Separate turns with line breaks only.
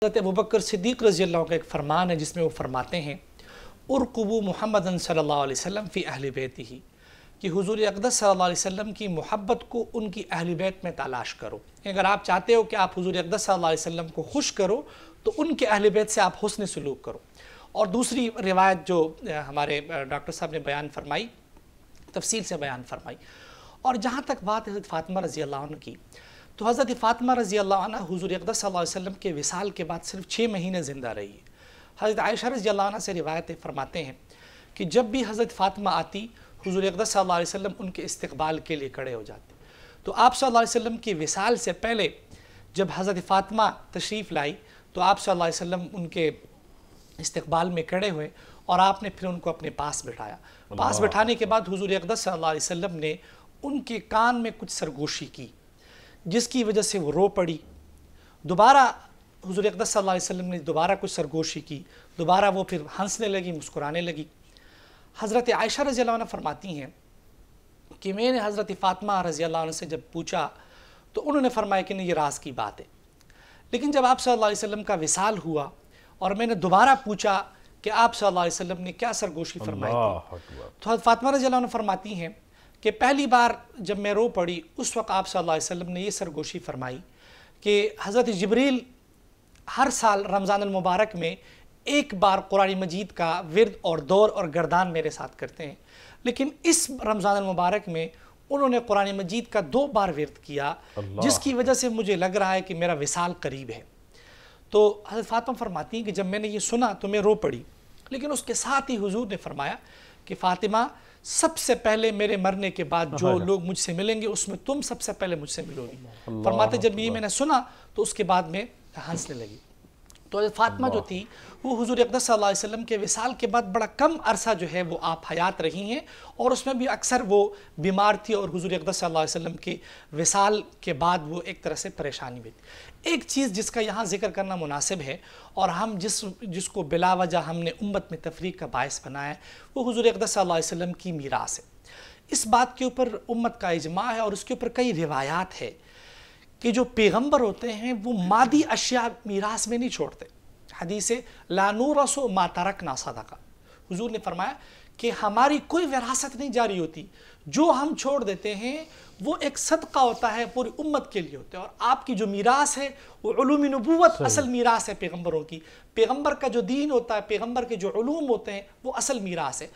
حضرت ابوبکر صدیق رضی اللہ عنہ کا ایک فرمان ہے جس میں وہ فرماتے ہیں ارقبوا محمد صلی اللہ علیہ وسلم فی اہل بیتہ، کہ حضور اقدس صلی اللہ علیہ وسلم کی محبت کو ان کی اہل بیت میں تلاش کرو۔ اگر آپ چاہتے ہو کہ آپ حضور اقدس صلی اللہ علیہ وسلم کو خوش کرو تو ان کے اہل بیت سے آپ حسن سلوک کرو۔ اور دوسری روایت جو ہمارے ڈاکٹر صاحب نے بیان فرمائی، تفصیل سے بیان فرمائی، اور جہاں تک بات حضرت فاطمہ رضی اللہ عنہ کی، تو حضرت فاطمہ رضی اللہ عنہ حضور اقدس صلی اللہ علیہ وسلم کے وصال کے بعد صرف 6 مہینے زندہ رہی ہے۔ حضرت عائشہ رضی اللہ عنہ سے روایتیں فرماتے ہیں کہ جب بھی حضرت فاطمہ آتی، حضور اقدس صلی اللہ علیہ وسلم ان کے استقبال کے لیے کھڑے ہو جاتے۔ تو آپ صلی اللہ علیہ وسلم کے وصال سے پہلے جب حضرت فاطمہ تشریف لائی تو آپ صلی اللہ علیہ وسلم ان کے استقبال میں کھڑے ہوئے اور آپ نے پھر ان کو اپنے پاس بٹھایا۔ پاس بٹھانے کے بعد حضور اقدس صلی اللہ علیہ وسلم نے ان کے کان میں کچھ سرگوشی کی، جس کی وجہ سے وہ رو پڑی۔ دوبارہ حضور اقدس صلی اللہ علیہ وسلم نے دوبارہ کچھ سرگوشی کی، دوبارہ وہ پھر ہنسنے لگی، مسکرانے لگی۔ حضرت عائشہ رضی اللہ عنہ فرماتی ہیں کہ میں نے حضرت فاطمہ رضی اللہ عنہ سے جب پوچھا تو انہوں نے فرمایا کہ نہیں، یہ راز کی بات ہے۔ لیکن جب آپ صلی اللہ علیہ وسلم کا وصال ہوا اور میں نے دوبارہ پوچھا کہ آپ صلی اللہ علیہ وسلم نے کیا سرگوشی فرمائی تھی، تو حضرت فاطمہ رضی اللہ عنہ فرماتی ہیں کہ پہلی بار جب میں رو پڑی اس وقت آپ صلی اللہ علیہ وسلم نے یہ سرگوشی فرمائی کہ حضرت جبریل ہر سال رمضان المبارک میں ایک بار قرآن مجید کا ورد اور دور اور گردان میرے ساتھ کرتے ہیں، لیکن اس رمضان المبارک میں انہوں نے قرآن مجید کا 2 بار ورد کیا، جس کی وجہ سے مجھے لگ رہا ہے کہ میرا وصال قریب ہے۔ تو حضرت فاطمہ فرماتی ہیں کہ جب میں نے یہ سنا تو میں رو پڑی، لیکن اس کے ساتھ ہی حضور نے فرمایا کہ فاطمہ، سب سے پہلے میرے مرنے کے بعد جو لوگ مجھ سے ملیں گے اس میں تم سب سے پہلے مجھ سے ملو گی۔ فرماتے جب یہ میں نے سنا تو اس کے بعد میں ہنسنے لگی۔ تو حضرت فاطمہ جو تھی وہ حضور اقدس صلی اللہ علیہ وسلم کے وصال کے بعد بڑا کم عرصہ جو ہے وہ آپ حیات رہی ہیں، اور اس میں بھی اکثر وہ بیمار تھی اور حضور اقدس صلی اللہ علیہ وسلم کے وصال کے بعد وہ ایک طرح سے پریشانی میں تھی۔ ایک چیز جس کا یہاں ذکر کرنا مناسب ہے اور ہم جس کو بلا وجہ ہم نے امت میں تفریق کا باعث بنایا ہے، وہ حضور اقدس صلی اللہ علیہ وسلم کی میراث ہے۔ اس بات کے اوپر امت کا اجماع ہے اور اس کے اوپر کئی روایات ہے کہ جو پیغمبر ہوتے ہیں وہ مادی اشیاء میراث میں نہیں چھوڑتے۔ حدیث لا نورث ما ترکنا صدقہ، حضور نے فرمایا کہ ہماری کوئی وراثت نہیں جاری ہوتی، جو ہم چھوڑ دیتے ہیں وہ ایک صدقہ ہوتا ہے، پوری امت کے لیے ہوتا ہے۔ اور آپ کی جو میراث ہے وہ علوم نبوت اصل میراث ہے پیغمبروں کی، پیغمبر کا جو دین ہوتا ہے، پیغمبر کے جو علوم ہوتے ہیں وہ اصل میراث ہے۔